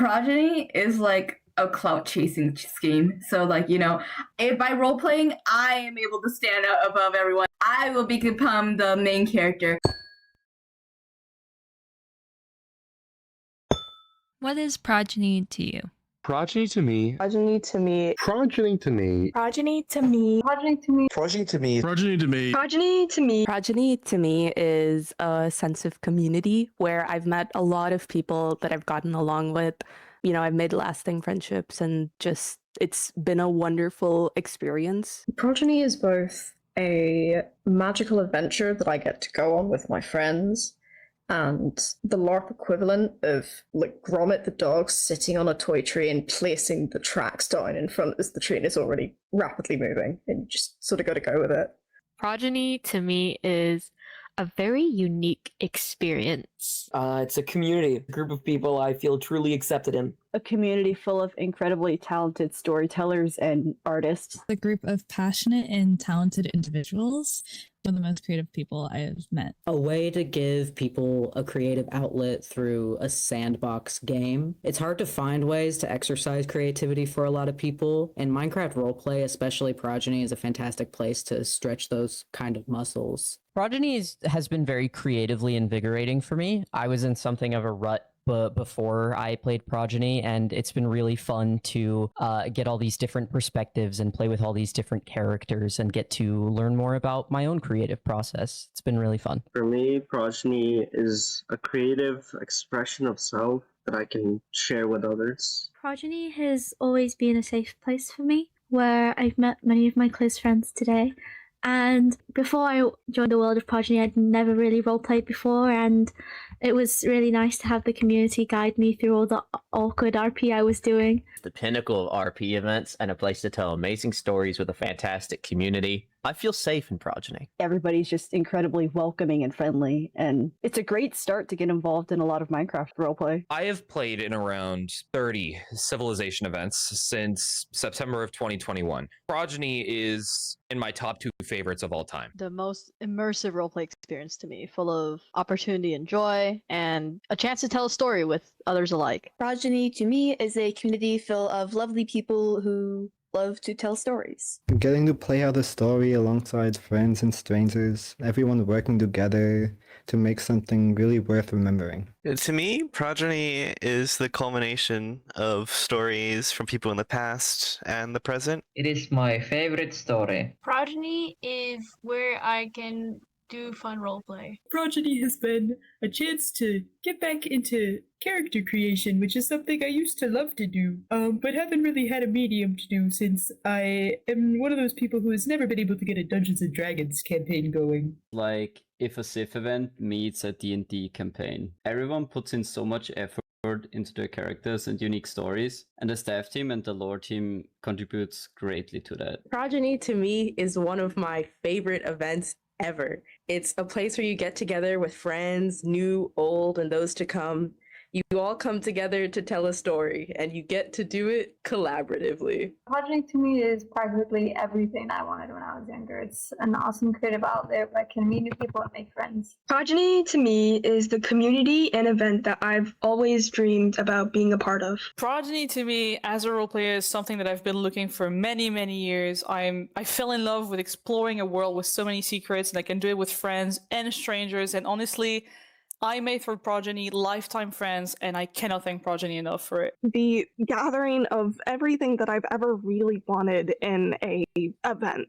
Progeny is like a clout chasing scheme. So, like, if by role playing, I am able to stand out above everyone. I will become the main character. What is progeny to you? Progeny to me. Progeny to me. Progeny to me. Progeny to me. Progeny to me. Progeny to me. Progeny to me. Progeny to me. Progeny to me is a sense of community where I've met a lot of people that I've gotten along with. I've made lasting friendships and just it's been a wonderful experience. Progeny is both a magical adventure that I get to go on with my friends and the LARP equivalent of like Gromit the dog sitting on a toy tree and placing the tracks down in front as the train is already rapidly moving, and you just sort of got to go with it. Progeny to me is a very unique experience. It's a community, a group of people I feel truly accepted in. A community full of incredibly talented storytellers and artists. A group of passionate and talented individuals. One of the most creative people I have met. A way to give people a creative outlet through a sandbox game. It's hard to find ways to exercise creativity for a lot of people, and Minecraft roleplay, especially Progeny, is a fantastic place to stretch those kind of muscles. Progeny has been very creatively invigorating for me. I was in something of a rut before I played Progeny, and it's been really fun to get all these different perspectives and play with all these different characters and get to learn more about my own creative process. It's been really fun. For me, Progeny is a creative expression of self that I can share with others. Progeny has always been a safe place for me, where I've met many of my close friends today. And before I joined the world of Progeny, I'd never really roleplayed before, and it was really nice to have the community guide me through all the awkward RP I was doing. The pinnacle of RP events and a place to tell amazing stories with a fantastic community. I feel safe in Progeny. Everybody's just incredibly welcoming and friendly, and it's a great start to get involved in a lot of Minecraft roleplay. I have played in around 30 Civilization events since September of 2021. Progeny is in my top 2 favorites of all time. The most immersive roleplay experience to me, full of opportunity and joy, and a chance to tell a story with others alike. Progeny to me is a community full of lovely people who love to tell stories. Getting to play out a story alongside friends and strangers, everyone working together to make something really worth remembering. To me, Progeny is the culmination of stories from people in the past and the present. It is my favorite story. Progeny is where I can do fun roleplay. Progeny has been a chance to get back into character creation, which is something I used to love to do, but haven't really had a medium to do since I am one of those people who has never been able to get a Dungeons & Dragons campaign going. Like if a Civ event meets a D&D campaign, everyone puts in so much effort into their characters and unique stories, and the staff team and the lore team contributes greatly to that. Progeny to me is one of my favorite events ever. It's a place where you get together with friends, new, old, and those to come. You all come together to tell a story, and you get to do it collaboratively. Progeny to me is practically everything I wanted when I was younger. It's an awesome creative outlet where I can meet new people and make friends. Progeny to me is the community and event that I've always dreamed about being a part of. Progeny to me as a roleplayer is something that I've been looking for many, many years. I fell in love with exploring a world with so many secrets, and I can do it with friends and strangers, and honestly, I made for Progeny lifetime friends, and I cannot thank Progeny enough for it. The gathering of everything that I've ever really wanted in a event,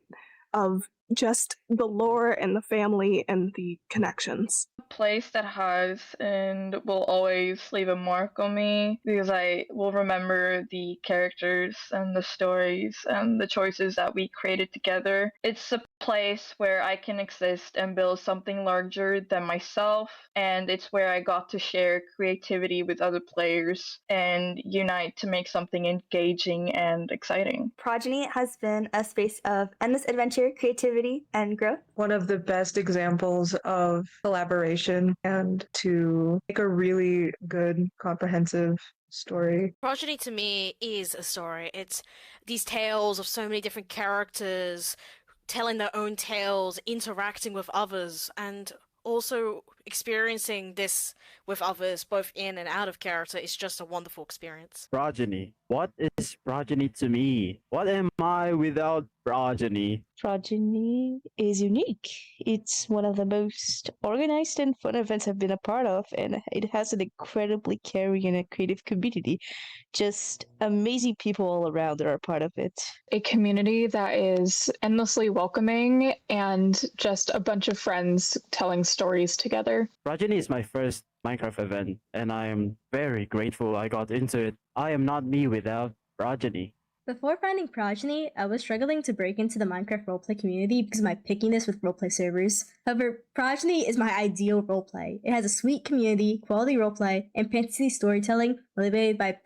of just the lore and the family and the connections. A place that has and will always leave a mark on me, because I will remember the characters and the stories and the choices that we created together. It's a place where I can exist and build something larger than myself, and it's where I got to share creativity with other players and unite to make something engaging and exciting. Progeny has been a space of endless adventure, creativity, and growth. One of the best examples of collaboration and to make a really good, comprehensive story. Progeny to me is a story. It's these tales of so many different characters telling their own tales, interacting with others, and also experiencing this with others, both in and out of character, is just a wonderful experience. Progeny. What is Progeny to me? What am I without Progeny? Progeny is unique. It's one of the most organized and fun events I've been a part of, and it has an incredibly caring and a creative community. Just amazing people all around that are part of it. A community that is endlessly welcoming and just a bunch of friends telling stories together. Progeny is my first Minecraft event, and I am very grateful I got into it. I am not me without Progeny. Before finding Progeny, I was struggling to break into the Minecraft roleplay community because of my pickiness with roleplay servers. However, Progeny is my ideal roleplay. It has a sweet community, quality roleplay, and fantasy storytelling motivated by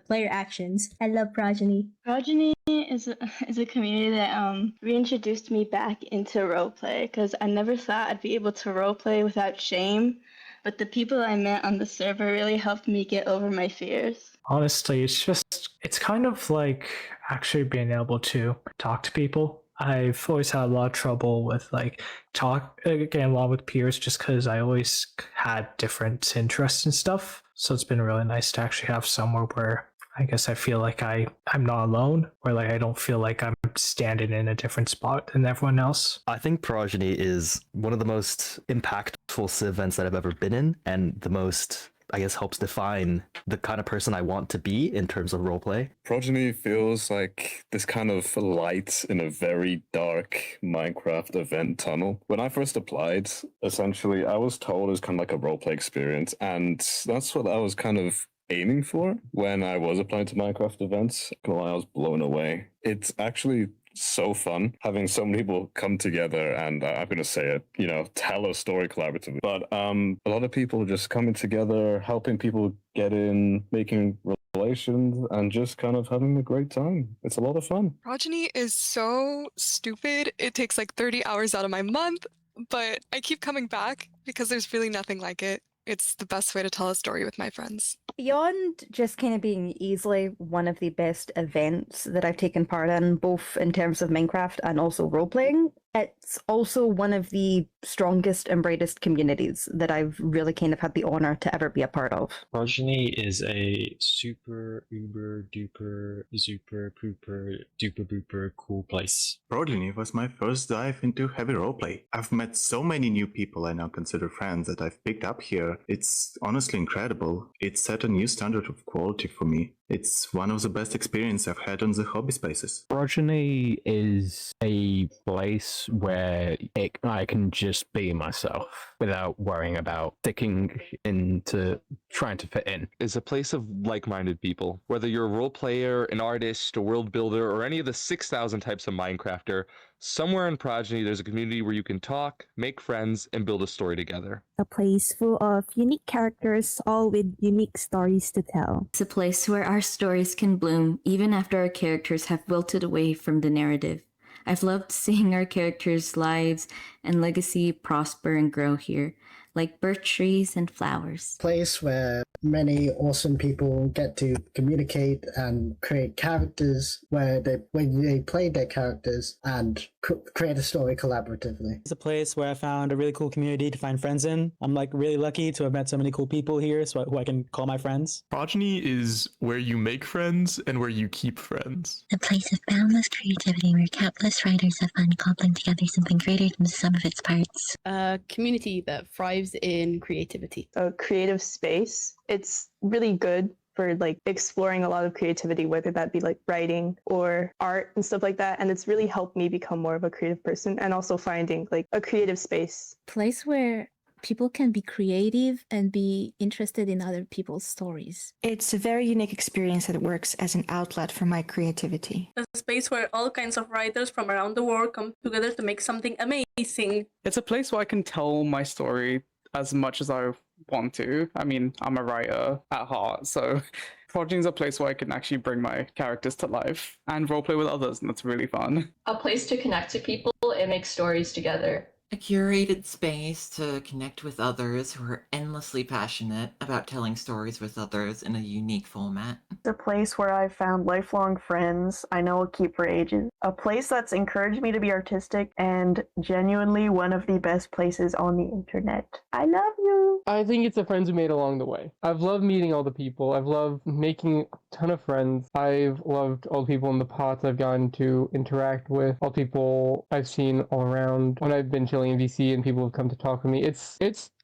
player actions. I love Progeny. Progeny is a community that reintroduced me back into roleplay because I never thought I'd be able to roleplay without shame. But the people I met on the server really helped me get over my fears. Honestly, it's kind of like actually being able to talk to people. I've always had a lot of trouble with getting along with peers just because I always had different interests and stuff. So it's been really nice to actually have somewhere where I guess I feel like I'm not alone, or I don't feel like I'm standing in a different spot than everyone else. I think Progeny is one of the most impactful Civ events that I've ever been in, and the most, I guess, helps define the kind of person I want to be in terms of roleplay. Progeny feels like this kind of light in a very dark Minecraft event tunnel. When I first applied, essentially, I was told it's kind of like a roleplay experience, and that's what I was kind of aiming for when I was applying to Minecraft events. I was blown away. It's actually so fun having so many people come together and I'm going to say it, tell a story collaboratively. But a lot of people just coming together, helping people get in, making relations, and just kind of having a great time. It's a lot of fun. Progeny is so stupid. It takes like 30 hours out of my month, but I keep coming back because there's really nothing like it. It's the best way to tell a story with my friends. Beyond just kind of being easily one of the best events that I've taken part in, both in terms of Minecraft and also role-playing, it's also one of the strongest and brightest communities that I've really kind of had the honor to ever be a part of. Progeny is a super, uber, duper, super, pooper, duper, booper cool place. Progeny was my first dive into heavy roleplay. I've met so many new people I now consider friends that I've picked up here. It's honestly incredible. It set a new standard of quality for me. It's one of the best experiences I've had on the hobby spaces. Progeny is a place where I can just be myself without worrying about sticking into trying to fit in. It's a place of like-minded people. Whether you're a role player, an artist, a world builder, or any of the 6,000 types of Minecrafter, somewhere in Progeny there's a community where you can talk, make friends, and build a story together. A place full of unique characters, all with unique stories to tell. It's a place where our stories can bloom even after our characters have wilted away from the narrative. I've loved seeing our characters' lives and legacy prosper and grow here, like birch trees and flowers. Place where many awesome people get to communicate and create characters when they play their characters and create a story collaboratively. It's a place where I found a really cool community to find friends in. I'm really lucky to have met so many cool people here who I can call my friends. Progeny is where you make friends and where you keep friends. A place of boundless creativity where countless writers have fun cobbling together something greater than the sum of its parts. A community that thrives in creativity. A creative space. It's really good for exploring a lot of creativity, whether that be writing or art and stuff like that. And it's really helped me become more of a creative person, and also finding a creative space. Place where people can be creative and be interested in other people's stories. It's a very unique experience that works as an outlet for my creativity. A space where all kinds of writers from around the world come together to make something amazing. It's a place where I can tell my story as much as I want to. I mean, I'm a writer at heart, so Progeny is a place where I can actually bring my characters to life and roleplay with others, and that's really fun. A place to connect to people and make stories together. A curated space to connect with others who are endlessly passionate about telling stories with others in a unique format. It's a place where I've found lifelong friends I know will keep for ages. A place that's encouraged me to be artistic and genuinely one of the best places on the internet. I love you. I think it's the friends we made along the way. I've loved meeting all the people. I've loved making a ton of friends. I've loved all the people in the pods I've gotten to interact with, all the people I've seen all around when I've been chilling in VC and people have come to talk with me. It's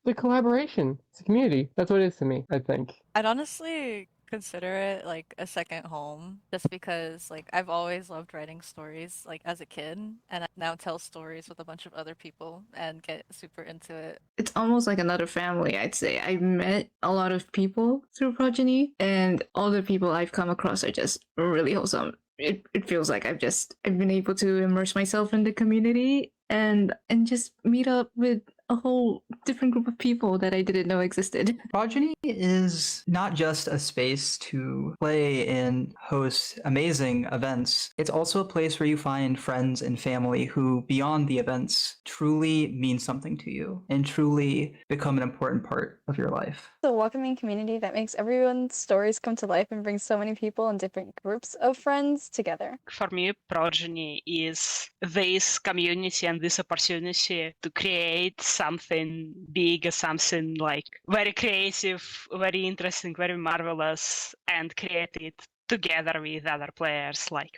the collaboration. It's a community. That's what it is to me, I think. I'd honestly consider it like a second home just because like I've always loved writing stories like as a kid, and I now tell stories with a bunch of other people and get super into it. It's almost like another family, I'd say. I've met a lot of people through Progeny, and all the people I've come across are just really wholesome. It feels like I've been able to immerse myself in the community and just meet up with a whole different group of people that I didn't know existed. Progeny is not just a space to play and host amazing events. It's also a place where you find friends and family who, beyond the events, truly mean something to you and truly become an important part of your life. It's a welcoming community that makes everyone's stories come to life and brings so many people and different groups of friends together. For me, Progeny is this community and this opportunity to create something big, something like very creative, very interesting, very marvelous, and create it together with other players, like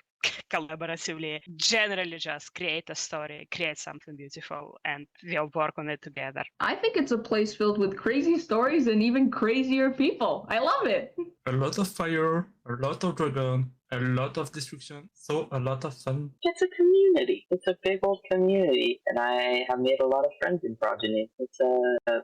collaboratively, generally just create a story, create something beautiful, and we'll work on it together. I think it's a place filled with crazy stories and even crazier people. I love it. A lot of fire, a lot of dragon, a lot of destruction, so a lot of fun. It's a community. It's a big old community, and I have made a lot of friends in Progeny. It's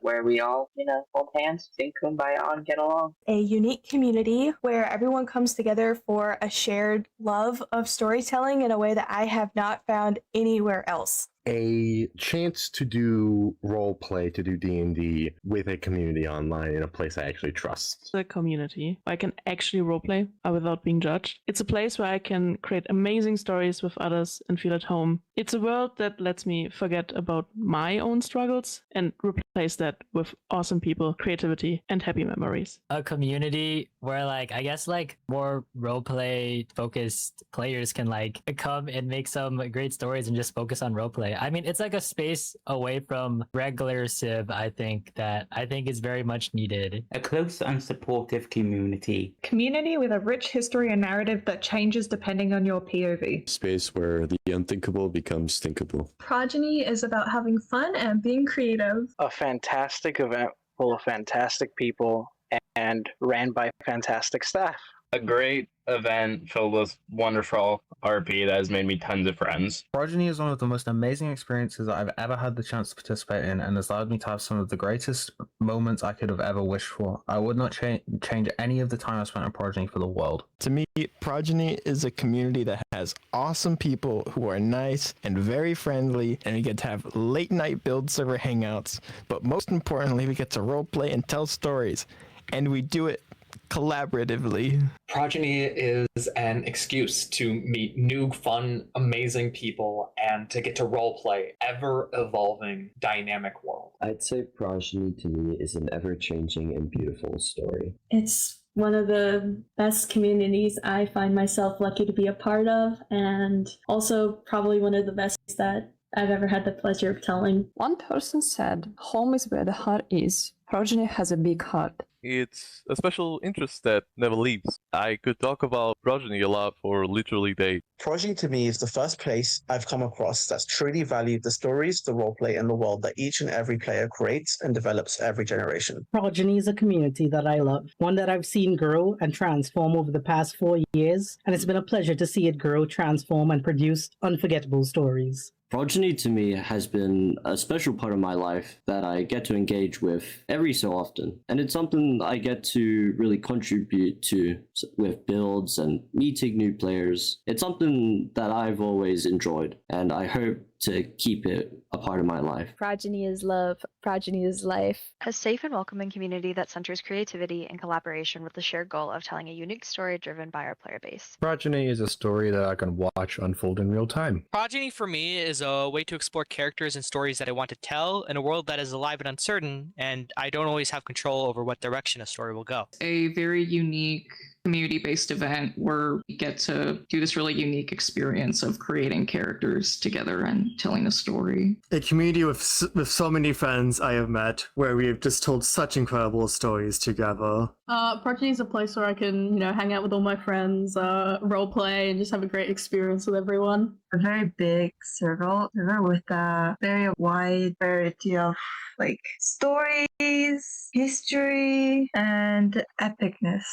where we all, hold hands, sing Kumbaya, and get along. A unique community where everyone comes together for a shared love of storytelling in a way that I have not found anywhere else. A chance to do role play, to do D&D with a community online in a place I actually trust. A community where I can actually roleplay without being judged. It's a place where I can create amazing stories with others and feel at home. It's a world that lets me forget about my own struggles and replace that with awesome people, creativity, and happy memories. A community where I guess more roleplay focused players can come and make some great stories and just focus on roleplay. I mean, it's like a space away from regular Civ, I think is very much needed. A close and supportive community. Community with a rich history and narrative that changes depending on your POV. Space where the unthinkable becomes thinkable. Progeny is about having fun and being creative. A fantastic event full of fantastic people and ran by fantastic staff. A great event filled with wonderful RP that has made me tons of friends. Progeny is one of the most amazing experiences that I've ever had the chance to participate in, and has allowed me to have some of the greatest moments I could have ever wished for. I would not change any of the time I spent on Progeny for the world. To me, Progeny is a community that has awesome people who are nice and very friendly, and we get to have late night build server hangouts, but most importantly, we get to roleplay and tell stories, and we do it collaboratively. Progeny is an excuse to meet new, fun, amazing people and to get to roleplay ever-evolving, dynamic world. I'd say Progeny to me is an ever-changing and beautiful story. It's one of the best communities I find myself lucky to be a part of, and also probably one of the best that I've ever had the pleasure of telling. One person said, "Home is where the heart is." Progeny has a big heart. It's a special interest that never leaves. I could talk about Progeny a lot for literally days. Progeny to me is the first place I've come across that's truly valued the stories, the roleplay, and the world that each and every player creates and develops every generation. Progeny is a community that I love, one that I've seen grow and transform over the past 4 years, and it's been a pleasure to see it grow, transform, and produce unforgettable stories. Progeny to me has been a special part of my life that I get to engage with every so often. And it's something I get to really contribute to with builds and meeting new players. It's something that I've always enjoyed, and I hope to keep it a part of my life. Progeny is love. Progeny is life. A safe and welcoming community that centers creativity and collaboration with the shared goal of telling a unique story driven by our player base. Progeny is a story that I can watch unfold in real time. Progeny for me is a way to explore characters and stories that I want to tell in a world that is alive and uncertain, and I don't always have control over what direction a story will go. A very unique community-based event where we get to do this really unique experience of creating characters together and telling a story. A community with so many friends I have met where we have just told such incredible stories together. Progeny is a place where I can, hang out with all my friends, role play, and just have a great experience with everyone. A very big server with a very wide variety of stories, history, and epicness.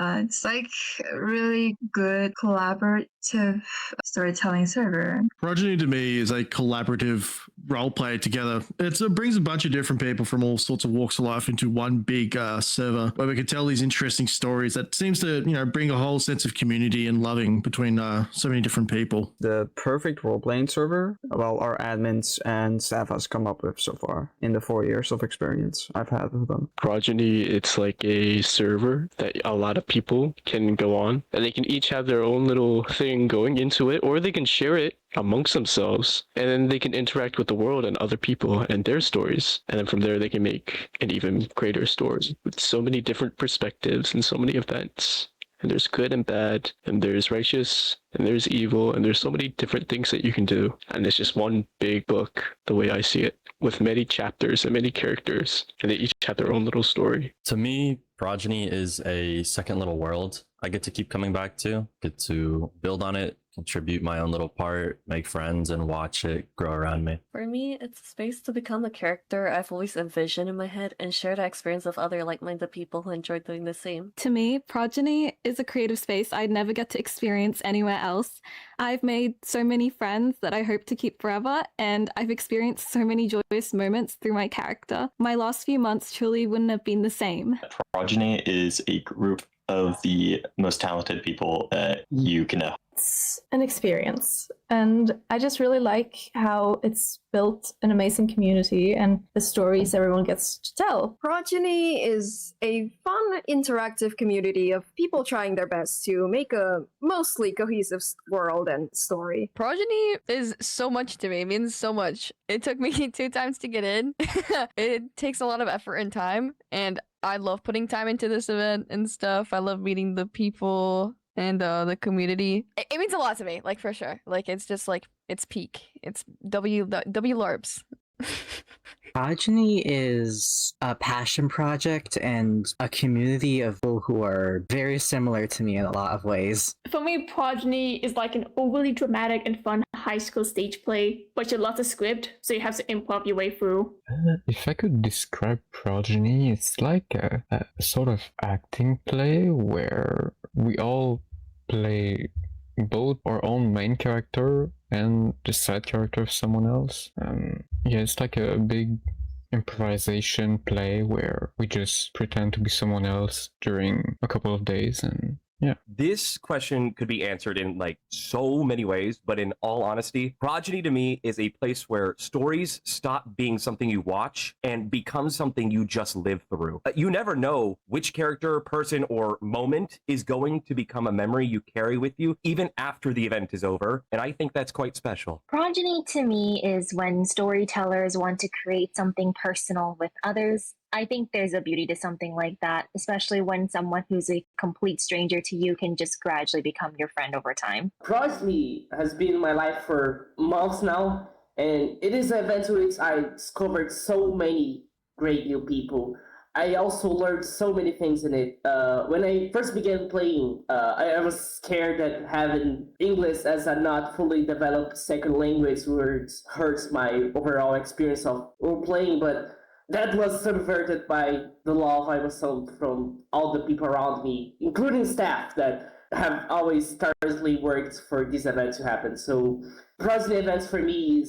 It's a really good collaborative storytelling server. Progeny to me is a collaborative role play together. It brings a bunch of different people from all sorts of walks of life into one big server where we can tell these interesting stories that seems to, bring a whole sense of community and loving between so many different people. The perfect role-playing server, our admins and staff has come up with so far in the 4 years of experience I've had with them. Progeny, it's like a server that a lot of people can go on, and they can each have their own little thing going into it, or they can share it amongst themselves, and then they can interact with the world and other people and their stories, and then from there they can make an even greater story with so many different perspectives and so many events. And there's good and bad, and there's righteous, and there's evil, and there's so many different things that you can do. And it's just one big book, the way I see it, with many chapters and many characters, and they each have their own little story. To me, Progeny is a second little world I get to keep coming back to, get to build on it, contribute my own little part, make friends, and watch it grow around me. For me, it's a space to become the character I've always envisioned in my head and share the experience of other like-minded people who enjoy doing the same. To me, Progeny is a creative space I'd never get to experience anywhere else. I've made so many friends that I hope to keep forever, and I've experienced so many joyous moments through my character. My last few months truly wouldn't have been the same. Progeny is a group of the most talented people that you can know. It's an experience, and I just really like how it's built an amazing community and the stories everyone gets to tell. Progeny is a fun, interactive community of people trying their best to make a mostly cohesive world and story. Progeny is so much to me. It means so much. It took me 2 times to get in. It takes a lot of effort and time, and I love putting time into this event and stuff. I love meeting the people and the community. It means a lot to me, for sure. It's just it's peak. It's W LARPs. Progeny is a passion project and a community of people who are very similar to me in a lot of ways. For me, Progeny is like an overly dramatic and fun high school stage play, but you lots of script, so you have to improv your way through. If I could describe Progeny, it's like a sort of acting play where we all play both our own main character and the side character of someone else. Yeah, it's like a big improvisation play where we just pretend to be someone else during a couple of days, and yeah. This question could be answered in so many ways, but in all honesty, Progeny to me is a place where stories stop being something you watch and become something you just live through. You never know which character, person, or moment is going to become a memory you carry with you even after the event is over, and I think that's quite special. Progeny to me is when storytellers want to create something personal with others. I think there's a beauty to something like that, especially when someone who's a complete stranger to you can just gradually become your friend over time. Progeny has been in my life for months now, and it is an event in which I discovered so many great new people. I also learned so many things in it. When I first began playing, I was scared that having English as a not fully developed second language would hurt my overall experience of playing, but that was subverted by the love I was shown from all the people around me, including staff that have always tirelessly worked for this event to happen. So Progeny events for me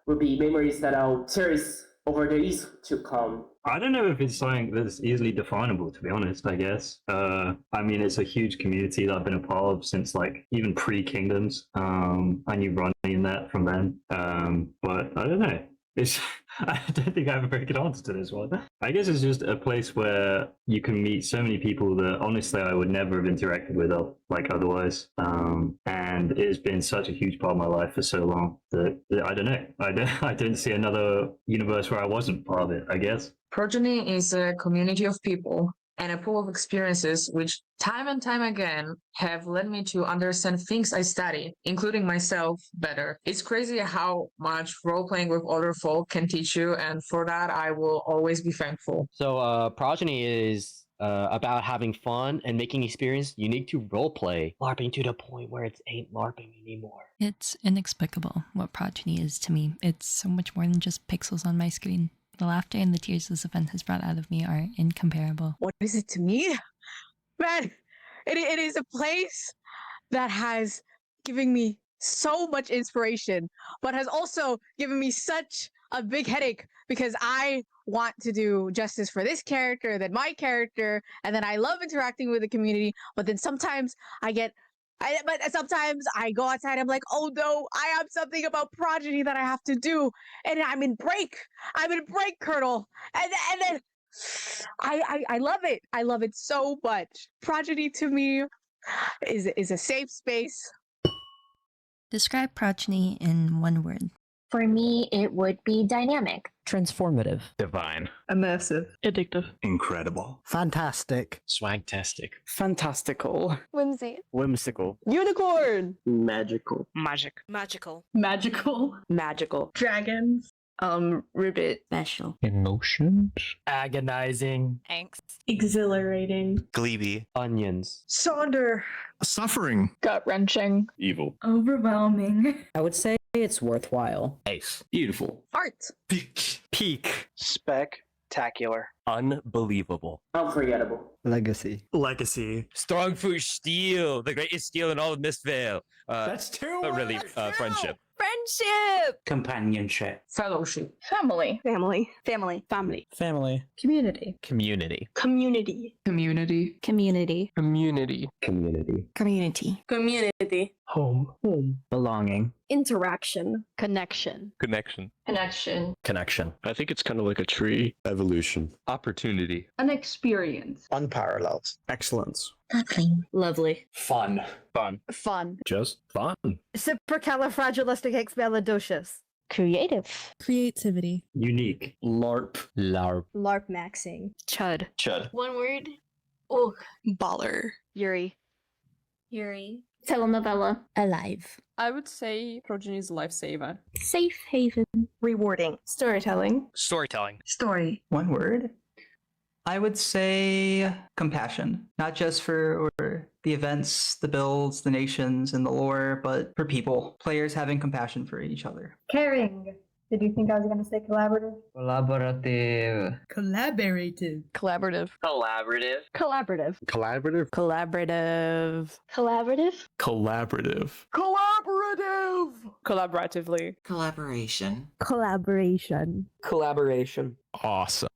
will be memories that I'll cherish over the years to come. I don't know if it's something that's easily definable, to be honest, I guess. It's a huge community that I've been a part of since even pre-Kingdoms. I knew Ronnie in that from then. But I don't know. I don't think I have a very good answer to this one. I guess it's just a place where you can meet so many people that honestly I would never have interacted with otherwise. And it has been such a huge part of my life for so long that I don't know. I don't see another universe where I wasn't part of it, I guess. Progeny is a community of people and a pool of experiences which time and time again have led me to understand things I study, including myself, better. It's crazy how much role playing with other folk can teach you, and for that I will always be thankful. So Progeny is about having fun and making experience unique to roleplay, LARPing to the point where it ain't LARPing anymore. It's inexplicable what Progeny is to me. It's so much more than just pixels on my screen. The laughter and the tears this event has brought out of me are incomparable. What is it to me? Man, it is a place that has given me so much inspiration, but has also given me such a big headache because I want to do justice for this character, then my character, and then I love interacting with the community, but then sometimes sometimes I go outside, I'm like, oh no, I have something about Progeny that I have to do, and I'm in break, Colonel, and then I love it. I love it so much. Progeny to me is a safe space. Describe Progeny in one word. For me, it would be dynamic. Transformative. Divine. Immersive. Addictive. Incredible. Fantastic. Swagtastic. Fantastical. Whimsy. Whimsical. Unicorn. Magical. Magic. Magical. Magical. Magical. Dragons. Ribbit. Special. Emotions. Agonizing. Angst. Exhilarating. Glebe. Onions. Sonder. Suffering. Gut-wrenching. Evil. Overwhelming. I would say it's worthwhile. Ace. Beautiful. Art. Peak. Spectacular. Unbelievable. Unforgettable. Legacy. Strong fruit steel, the greatest steel in all of Mistvale. That's two But really, words. friendship. Friendship. Companionship. Fellowship. Family. Family. Family. Family. Family. Community. Community. Community. Community. Community. Community. Community. Community. Community. Home. Belonging. Interaction. Connection. Connection. Connection. Connection. I think it's kind of like a tree. Evolution. Opportunity. An experience. Unparalleled. Excellence. Lovely. Fun. Fun. Fun. Just fun. Supercalifragilisticexpialidocious. Creative. Creativity. Unique. LARP. LARP. LARP maxing. Chud. Chud. One word. Oh. Baller. Yuri. Telenovela. Alive. I would say Progeny's lifesaver. Safe haven. Rewarding. Storytelling. Storytelling. Story. One word. I would say compassion, not just for the events, the builds, the nations, and the lore, but for people, players having compassion for each other. Caring. Did you think I was going to say collaborative? Collaborative. Collaborative. Collaborative. Collaborative. Collaborative. Collaborative. Collaborative. Collaborative. Collaborative. Collaborative. Collaboratively. Collaboration. Collaboration. Collaboration. Awesome.